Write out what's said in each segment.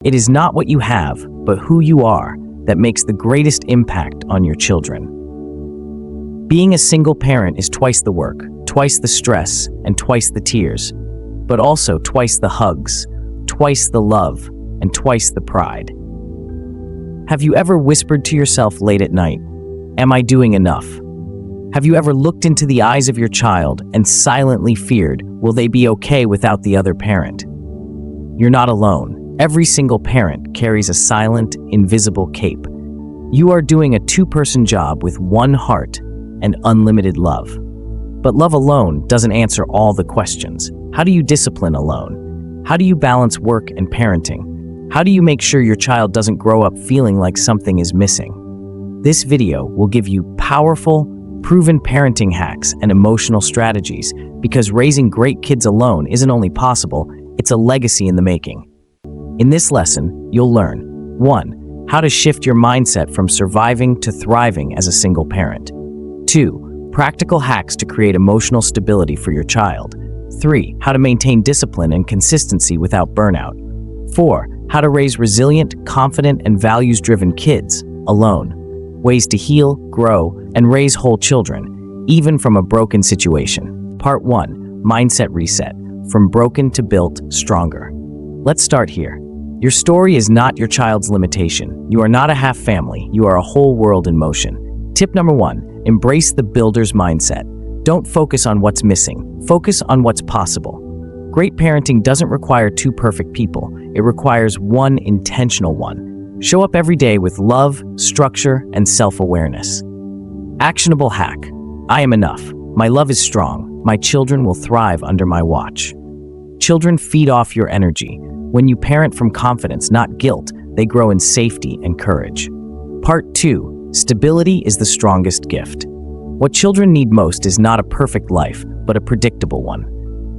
It is not what you have, but who you are that makes the greatest impact on your children. Being a single parent is twice the work, twice the stress, and twice the tears, but also twice the hugs, twice the love, and twice the pride. Have you ever whispered to yourself late at night, "Am I doing enough?" Have you ever looked into the eyes of your child and silently feared, will they be okay without the other parent? You're not alone. Every single parent carries a silent, invisible cape. You are doing a two-person job with one heart and unlimited love. But love alone doesn't answer all the questions. How do you discipline alone? How do you balance work and parenting? How do you make sure your child doesn't grow up feeling like something is missing? This video will give you powerful, proven parenting hacks and emotional strategies, because raising great kids alone isn't only possible, it's a legacy in the making. In this lesson, you'll learn 1. How to shift your mindset from surviving to thriving as a single parent. 2. Practical hacks to create emotional stability for your child. 3. How to maintain discipline and consistency without burnout. 4. How to raise resilient, confident, and values-driven kids alone. Ways to heal, grow, and raise whole children, even from a broken situation. Part 1. Mindset Reset. From broken to built stronger. Let's start here. Your story is not your child's limitation. You are not a half family. You are a whole world in motion. Tip number 1. Embrace the builder's mindset. Don't focus on what's missing. Focus on what's possible. Great parenting doesn't require two perfect people. It requires one intentional one. Show up every day with love, structure, and self-awareness. Actionable hack. I am enough. My love is strong. My children will thrive under my watch. Children feed off your energy. When you parent from confidence, not guilt, they grow in safety and courage. Part 2. Stability is the strongest gift. What children need most is not a perfect life, but a predictable one.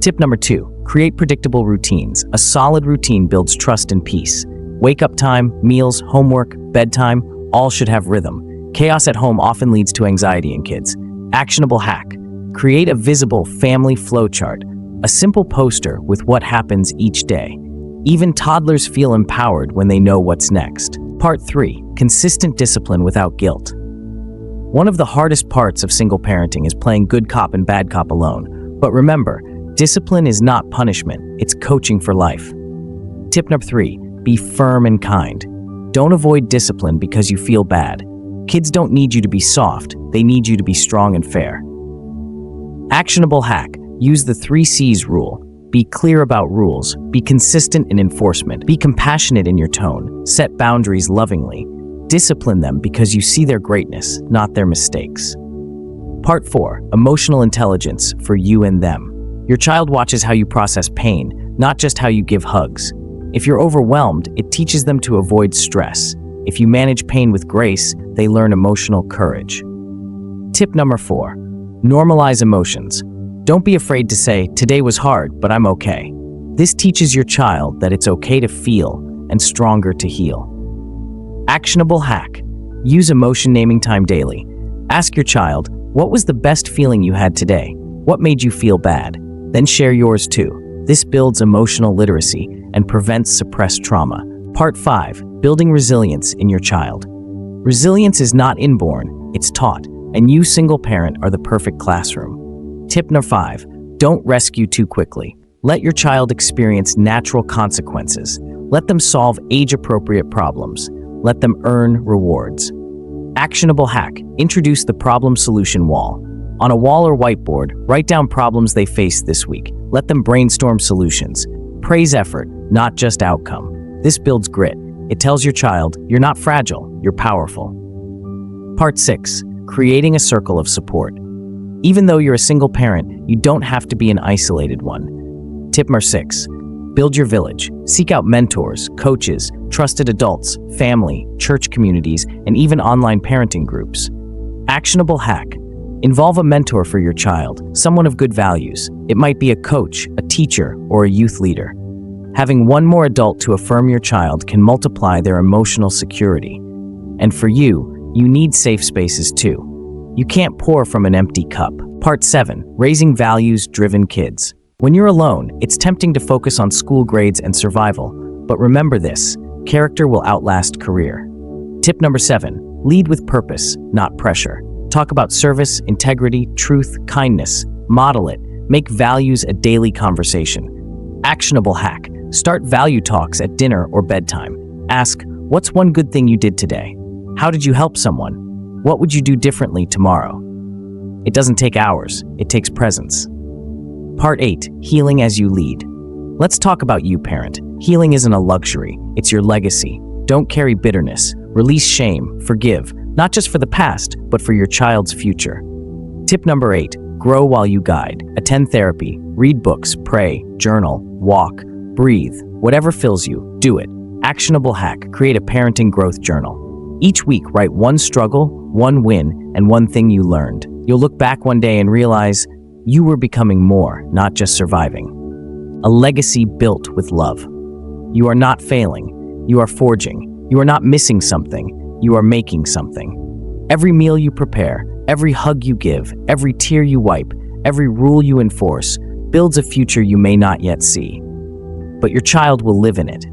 Tip number 2. Create predictable routines. A solid routine builds trust and peace. Wake-up time, meals, homework, bedtime, all should have rhythm. Chaos at home often leads to anxiety in kids. Actionable hack. Create a visible family flowchart, a simple poster with what happens each day. Even toddlers feel empowered when they know what's next. Part 3. Consistent discipline without guilt. One of the hardest parts of single parenting is playing good cop and bad cop alone. But remember, discipline is not punishment, it's coaching for life. Tip number 3. Be firm and kind. Don't avoid discipline because you feel bad. Kids don't need you to be soft, they need you to be strong and fair. Actionable hack. Use the 3 C's rule. Be clear about rules. Be consistent in enforcement. Be compassionate in your tone. Set boundaries lovingly. Discipline them because you see their greatness, not their mistakes. Part 4. Emotional intelligence for you and them. Your child watches how you process pain, not just how you give hugs. If you're overwhelmed, it teaches them to avoid stress. If you manage pain with grace, they learn emotional courage. Tip number 4. Normalize emotions. Don't be afraid to say, "Today was hard, but I'm okay." This teaches your child that it's okay to feel and stronger to heal. Actionable hack. Use emotion naming time daily. Ask your child, what was the best feeling you had today? What made you feel bad? Then share yours too. This builds emotional literacy and prevents suppressed trauma. Part 5. Building resilience in your child. Resilience is not inborn, it's taught, and you, single parent, are the perfect classroom. Tip number 5. Don't rescue too quickly. Let your child experience natural consequences. Let them solve age-appropriate problems. Let them earn rewards. Actionable hack. Introduce the problem-solution wall. On a wall or whiteboard, write down problems they faced this week. Let them brainstorm solutions. Praise effort, not just outcome. This builds grit. It tells your child, you're not fragile, you're powerful. Part 6. Creating a circle of support. Even though you're a single parent, you don't have to be an isolated one. Tip number 6. Build your village. Seek out mentors, coaches, trusted adults, family, church communities, and even online parenting groups. Actionable hack. Involve a mentor for your child, someone of good values. It might be a coach, a teacher, or a youth leader. Having one more adult to affirm your child can multiply their emotional security. And for you, you need safe spaces too. You can't pour from an empty cup. Part 7. Raising values-driven kids. When you're alone, it's tempting to focus on school grades and survival. But remember this, Character will outlast career. Tip number 7, lead with purpose, not pressure. Talk about service, integrity, truth, kindness. Model it. Make values a daily conversation. Actionable hack. Start value talks at dinner or bedtime. Ask, what's one good thing you did today? How did you help someone? What would you do differently tomorrow? It doesn't take hours, it takes presence. Part 8, healing as you lead. Let's talk about you, parent. Healing isn't a luxury, it's your legacy. Don't carry bitterness. Release shame, forgive, not just for the past, but for your child's future. Tip number 8, grow while you guide. Attend therapy, read books, pray, journal, walk, breathe. Whatever fills you, do it. Actionable hack, create a parenting growth journal. Each week, write one struggle, one win, and one thing you learned. You'll look back one day and realize you were becoming more, not just surviving. A legacy built with love. You are not failing. You are forging. You are not missing something. You are making something. Every meal you prepare, every hug you give, every tear you wipe, every rule you enforce builds a future you may not yet see. But your child will live in it.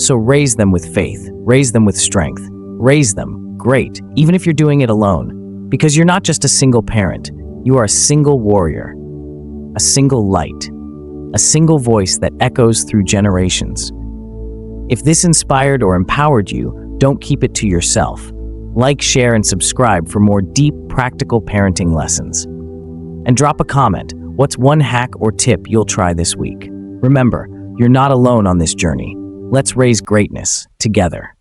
So raise them with faith. Raise them with strength. Raise them great, even if you're doing it alone. Because you're not just a single parent. You are a single warrior. A single light. A single voice that echoes through generations. If this inspired or empowered you, don't keep it to yourself. Like, share, and subscribe for more deep, practical parenting lessons. And drop a comment. What's one hack or tip you'll try this week? Remember, you're not alone on this journey. Let's raise greatness together.